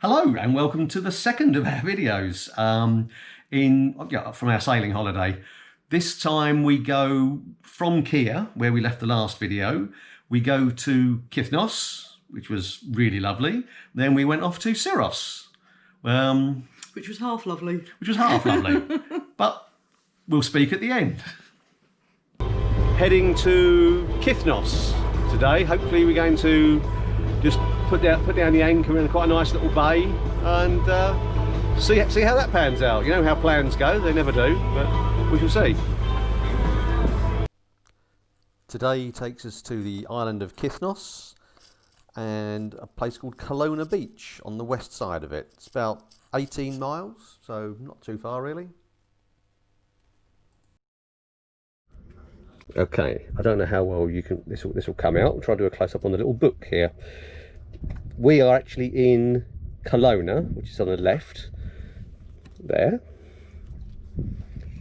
Hello and welcome to the second of our videos from our sailing holiday. This time we go from Kia, where we left the last video. We go to Kithnos, which was really lovely. Then we went off to Siros. Which was half lovely. But we'll speak at the end. Heading to Kithnos today. Hopefully we're going to just put down the anchor in quite a nice little bay and see how that pans out. You know how plans go, they never do, but we shall see. Today takes us to the island of Kithnos and a place called Kelowna Beach on the west side of it. It's about 18 miles, so not too far really. Okay, I don't know how well this will come out. I'll try to do a close up on the little book here. We are actually in Kelowna, which is on the left there,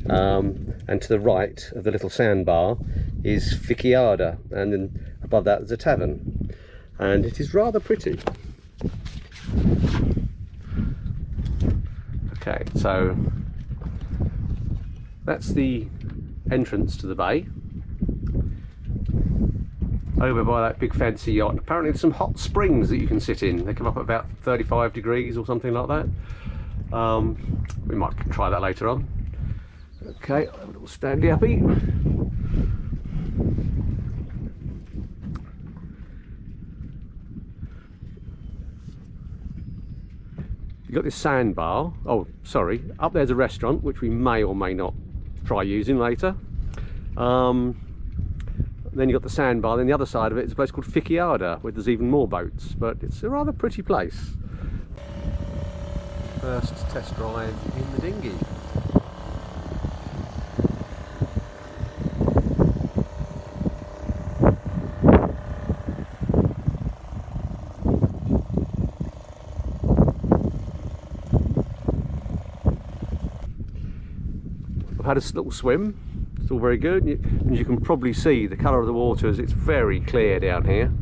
and to the right of the little sandbar is Fikiada, and then above that there's a tavern, and it is rather pretty. Okay, so that's the entrance to the bay. Over by that big fancy yacht. Apparently there's some hot springs that you can sit in. They come up at about 35 degrees or something like that. We might try that later on. Okay, have a little standy uppy. You've got this sandbar. Oh, sorry. Up there's a restaurant, which we may or may not try using later. Then you've got the sandbar, then the other side of it is a place called Fikiada, where there's even more boats, but it's a rather pretty place. First test drive in the dinghy. I've had a little swim. It's all very good, and you can probably see the colour of the water as it's very clear down here,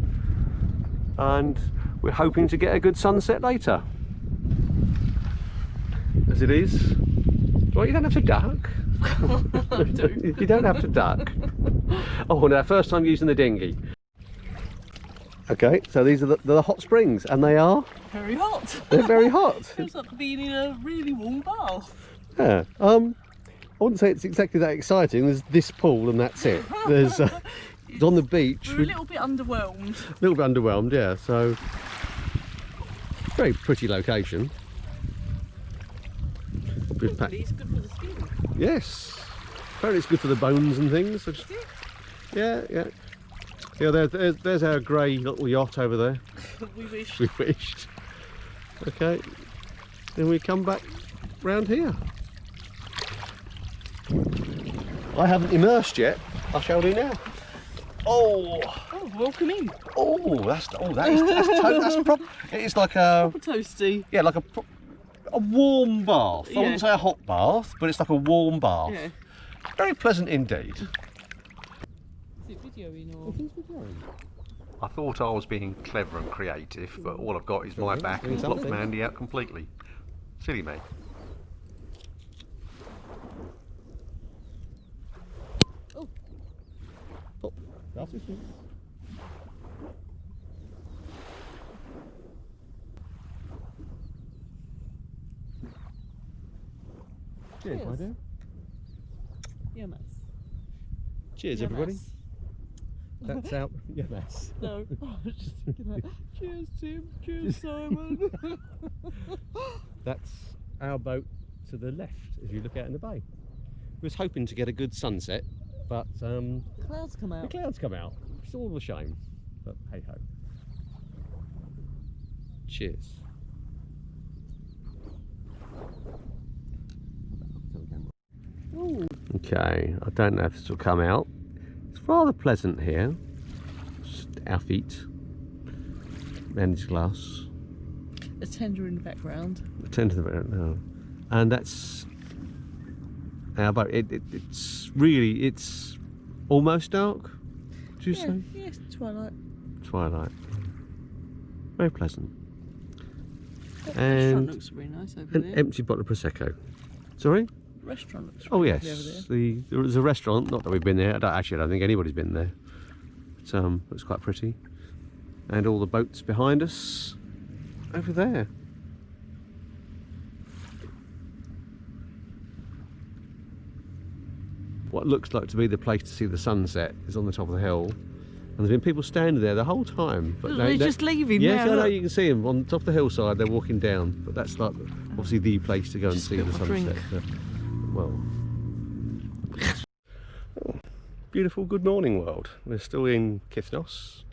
and we're hoping to get a good sunset later, as it is. Well, you don't have to duck. I do. You don't have to duck. Oh, and our first time using the dinghy. Okay, so these are the hot springs, and they are Very hot. they're very hot. Feels like being in a really warm bath. Yeah. I wouldn't say it's exactly that exciting. There's this pool and that's it. There's it's on the beach. We're a little bit underwhelmed. A little bit underwhelmed, yeah. So very pretty location. Hopefully it's good for the skin. Yes. Apparently it's good for the bones and things. So just, yeah. Yeah, there's our grey little yacht over there. We wish. We wished. Okay. Then we come back round here. I haven't immersed yet. I shall do now. Oh, welcome in. That's it's like a Proper toasty. Yeah, like a warm bath. I wouldn't say a hot bath, but it's like a warm bath. Yeah. Very pleasant indeed. Is it videoing or? I thought I was being clever and creative, but all I've got is my back and blocked Mandy out completely. Silly me. Cheers, my dear. Yeah, mess. Cheers, Yeah, everybody. mess. That's out. Yeah, mess. No. I was just thinking that. Cheers, Tim. Cheers, Simon. That's our boat to the left as you look out in the bay. We was hoping to get a good sunset, but The clouds come out. the clouds come out. It's all a shame, but hey ho. Cheers. Ooh. Okay, I don't know if this will come out. It's rather pleasant here. Just our feet. Mandy's glass. A tender in the background. Attend to the no. And that's our boat. It's almost dark. Would you say? Yes, twilight. Twilight. Very pleasant. That and restaurant looks really nice over an there. empty bottle of Prosecco. Sorry? Restaurant looks Oh really yes, lovely over there. there was a restaurant, not that we've been there, I don't think anybody's been there. But looks quite pretty. And all the boats behind us over there. What looks like to be the place to see the sunset is on the top of the hill. And there's been people standing there the whole time. But They're just leaving yes, now. I know, you can see them on top of the hillside, they're walking down. But that's like obviously the place to go and Just see the got my sunset. drink. Well, oh, beautiful good morning world. We're still in Kithnos.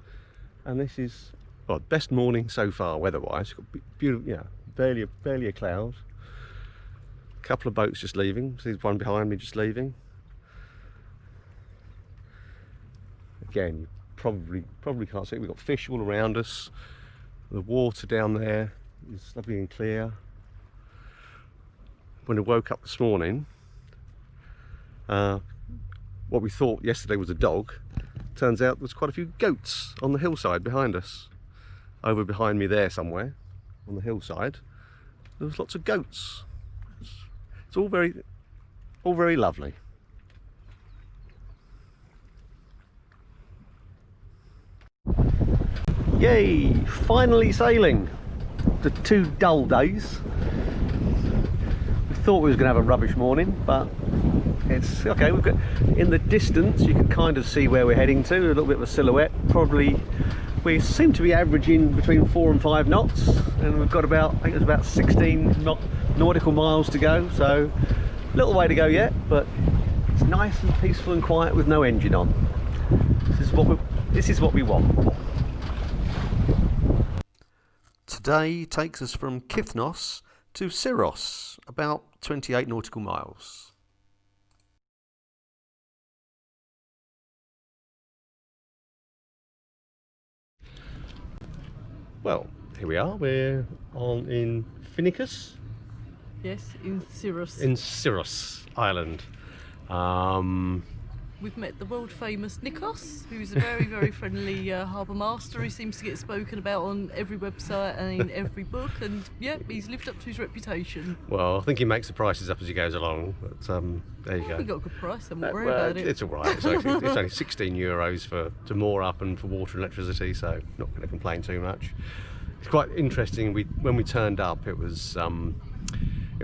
And this is, well, best morning so far weather-wise. Got beautiful, yeah, barely a cloud. A couple of boats just leaving. See one behind me just leaving. Again, you probably can't see it. We've got fish all around us. The water down there is lovely and clear. When I woke up this morning, what we thought yesterday was a dog, turns out there's quite a few goats on the hillside behind us. Over behind me there somewhere, on the hillside, there was lots of goats. It's all very lovely. Yay! Finally sailing. The 2 dull days. We thought we was going to have a rubbish morning, but it's okay. We've got, in the distance you can kind of see where we're heading to. A little bit of a silhouette. Probably we seem to be averaging between 4 and 5 knots, and we've got about, I think it's about 16 nautical miles to go. So a little way to go yet, but it's nice and peaceful and quiet with no engine on. This is what we want. Today takes us from Kithnos to Siros, about 28 nautical miles. Well, here we are. We're in Phoenicus. Yes, in Siros. In Siros Island. We've met the world famous Nikos, who's a very, very friendly harbour master who seems to get spoken about on every website and in every book, and yeah, he's lived up to his reputation. Well, I think he makes the prices up as he goes along, but there you go. We got a good price, don't worry about it. It's alright, it's only 16 euros to moor up and for water and electricity, so not going to complain too much. It's quite interesting, when we turned up it was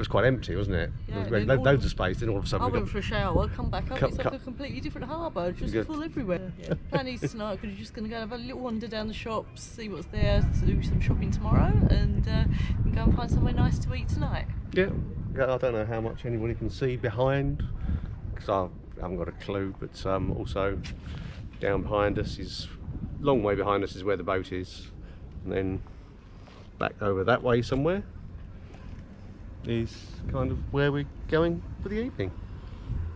quite empty, wasn't it? Yeah, There was loads of space, then all of a sudden I went for a shower, come back up, it's like a completely different harbour, just Good. full everywhere. Yeah. Plan is tonight, because you're just going to go and have a little wander down the shops, see what's there, do some shopping tomorrow, and go and find somewhere nice to eat tonight. Yeah, I don't know how much anybody can see behind, because I haven't got a clue, but also down behind us is, long way behind us is where the boat is, and then back over that way somewhere is kind of where we're going for the evening.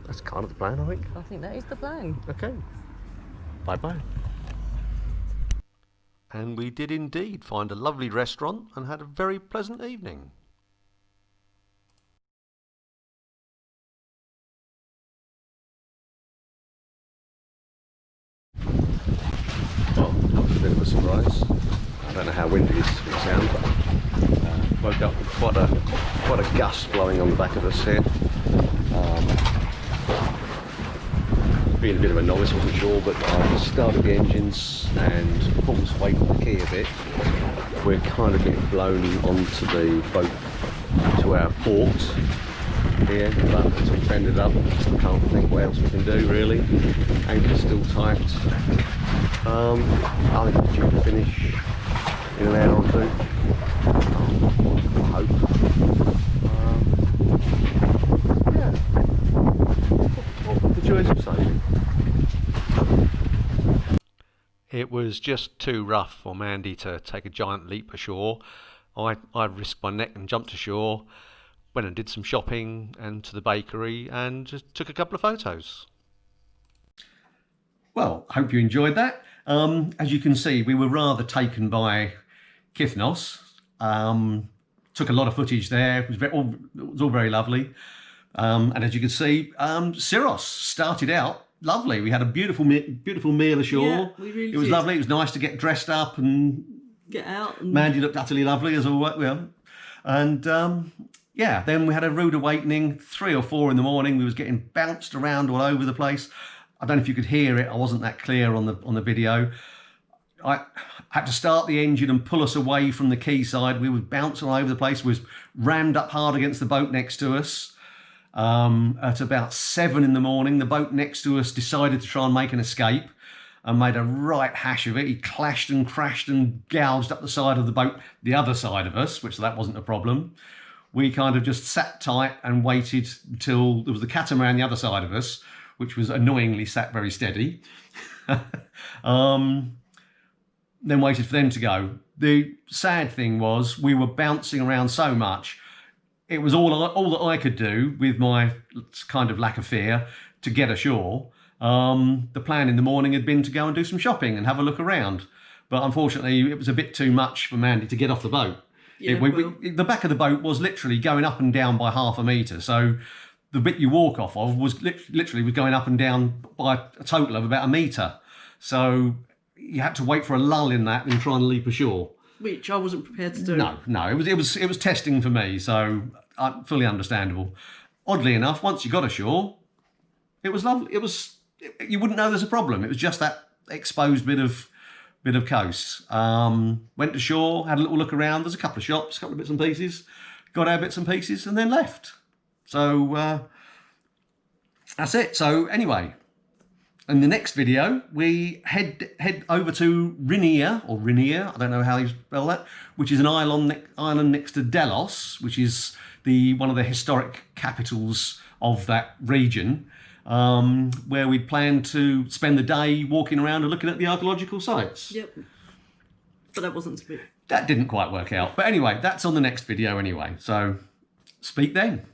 That's kind of the plan, I think. I think that is the plan. Okay, bye bye. And we did indeed find a lovely restaurant and had a very pleasant evening. Well, that was a bit of a surprise. I don't know how windy this is going to sound, but woke up with quite a gust blowing on the back of us here. Being a bit of a novice, wasn't sure, but started the engines and pulled us away from the quay a bit. We're kind of getting blown onto the boat to our port here, but it's all fended up. Can't think what else we can do really. Anchor's still tight. I think it's due to finish in an hour or two. I hope. Yeah. What were the joys of sailing? It was just too rough for Mandy to take a giant leap ashore. I risked my neck and jumped ashore, went and did some shopping and to the bakery and just took a couple of photos. Well, I hope you enjoyed that. As you can see, we were rather taken by Kithnos. Took a lot of footage there. It was all very lovely. And as you can see, Siros started out lovely. We had a beautiful meal ashore. Yeah, we really It was did. lovely. It was nice to get dressed up and Get out. And Mandy looked utterly lovely as always. Well, And yeah, then we had a rude awakening, 3 or 4 in the morning. We was getting bounced around all over the place. I don't know if you could hear it. I wasn't that clear on the video. I had to start the engine and pull us away from the quayside. We were bouncing all over the place. We was rammed up hard against the boat next to us. At about 7 in the morning, the boat next to us decided to try and make an escape and made a right hash of it. He clashed and crashed and gouged up the side of the boat, the other side of us, which that wasn't a problem. We kind of just sat tight and waited until there was the catamaran the other side of us, which was annoyingly sat very steady. Then waited for them to go. The sad thing was we were bouncing around so much. It was all that I could do with my kind of lack of fear to get ashore. The plan in the morning had been to go and do some shopping and have a look around. But unfortunately, it was a bit too much for Mandy to get off the boat. Yeah, The back of the boat was literally going up and down by half a metre. So the bit you walk off of was literally was going up and down by a total of about a metre. So you had to wait for a lull in that and try and leap ashore. Which I wasn't prepared to do. No, it was testing for me, so fully understandable. Oddly enough, once you got ashore, it was lovely. You wouldn't know there's a problem. It was just that exposed bit of coast. Went to shore, had a little look around. There's a couple of shops, a couple of bits and pieces. Got our bits and pieces, and then left. So that's it. So anyway. In the next video, we head over to Rhynia, I don't know how you spell that, which is an island next to Delos, which is one of the historic capitals of that region, where we plan to spend the day walking around and looking at the archaeological sites. Yep. But that wasn't to be. That didn't quite work out. But anyway, that's on the next video anyway. So speak then.